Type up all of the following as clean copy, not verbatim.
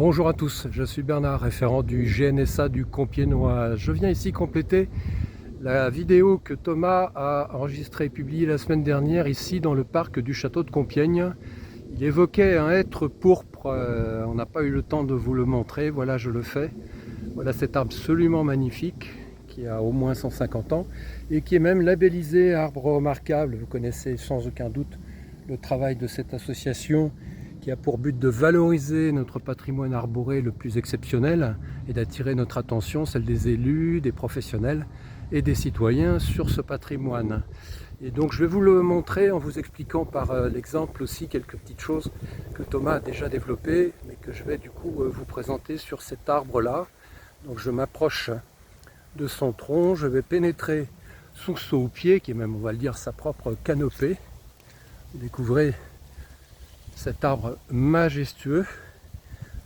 Bonjour à tous, je suis Bernard, référent du GNSA du Compiègnois. Je viens ici compléter la vidéo que Thomas a enregistrée et publiée la semaine dernière ici dans le parc du château de Compiègne. Il évoquait un hêtre pourpre, on n'a pas eu le temps de vous le montrer, voilà je le fais. Voilà cet arbre absolument magnifique qui a au moins 150 ans et qui est même labellisé arbre remarquable. Vous connaissez sans aucun doute le travail de cette association qui a pour but de valoriser notre patrimoine arboré le plus exceptionnel et d'attirer notre attention, celle des élus, des professionnels et des citoyens sur ce patrimoine. Et donc je vais vous le montrer en vous expliquant par l'exemple aussi quelques petites choses que Thomas a déjà développées, mais que je vais du coup vous présenter sur cet arbre-là. Donc je m'approche de son tronc, je vais pénétrer sous son pied, qui est même, on va le dire, sa propre canopée. Vous découvrez cet arbre majestueux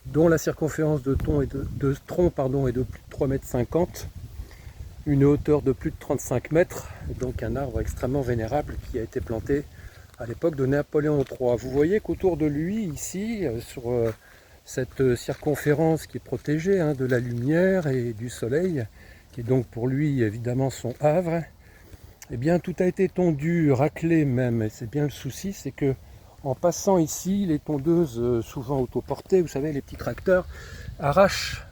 dont la circonférence de tronc est de plus de 3,50 m, une hauteur de plus de 35 mètres, donc un arbre extrêmement vénérable qui a été planté à l'époque de Napoléon III. Vous voyez qu'autour de lui, ici, sur cette circonférence qui est protégée de la lumière et du soleil, qui est donc pour lui évidemment son havre, eh bien tout a été tondu, raclé même, et c'est bien le souci, c'est que en passant ici, les tondeuses, souvent autoportées, vous savez, les petits tracteurs, arrachent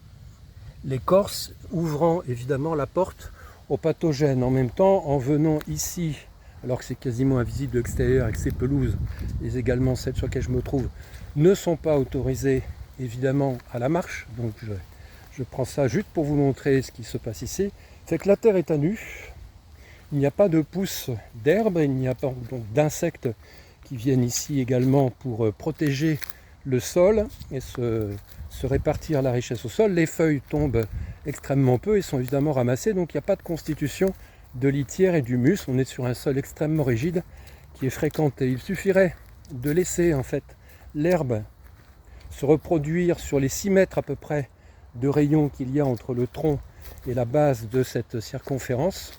l'écorce, ouvrant évidemment la porte aux pathogènes. En même temps, en venant ici, alors que c'est quasiment invisible de l'extérieur, avec ces pelouses, et également celles sur lesquelles je me trouve, ne sont pas autorisées évidemment à la marche. Donc je prends ça juste pour vous montrer ce qui se passe ici. C'est que la terre est à nu, il n'y a pas de pousse d'herbe, il n'y a pas donc d'insectes qui viennent ici également pour protéger le sol et se répartir la richesse au sol. Les feuilles tombent extrêmement peu et sont évidemment ramassées, donc il n'y a pas de constitution de litière et d'humus. On est sur un sol extrêmement rigide qui est fréquenté. Il suffirait de laisser en fait l'herbe se reproduire sur les 6 mètres à peu près de rayon qu'il y a entre le tronc et la base de cette circonférence,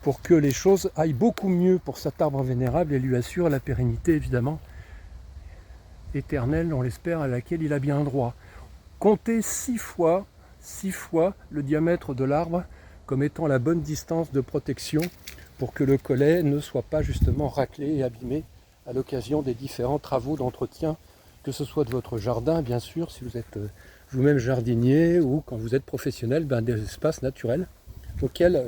pour que les choses aillent beaucoup mieux pour cet arbre vénérable et lui assure la pérennité évidemment éternelle, on l'espère, à laquelle il a bien droit. Comptez 6 fois le diamètre de l'arbre comme étant la bonne distance de protection pour que le collet ne soit pas justement raclé et abîmé à l'occasion des différents travaux d'entretien, que ce soit de votre jardin bien sûr, si vous êtes vous-même jardinier, ou quand vous êtes professionnel, des espaces naturels auxquels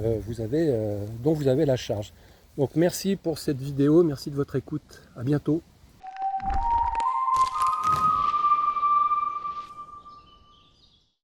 dont vous avez la charge. Donc merci pour cette vidéo, merci de votre écoute, à bientôt.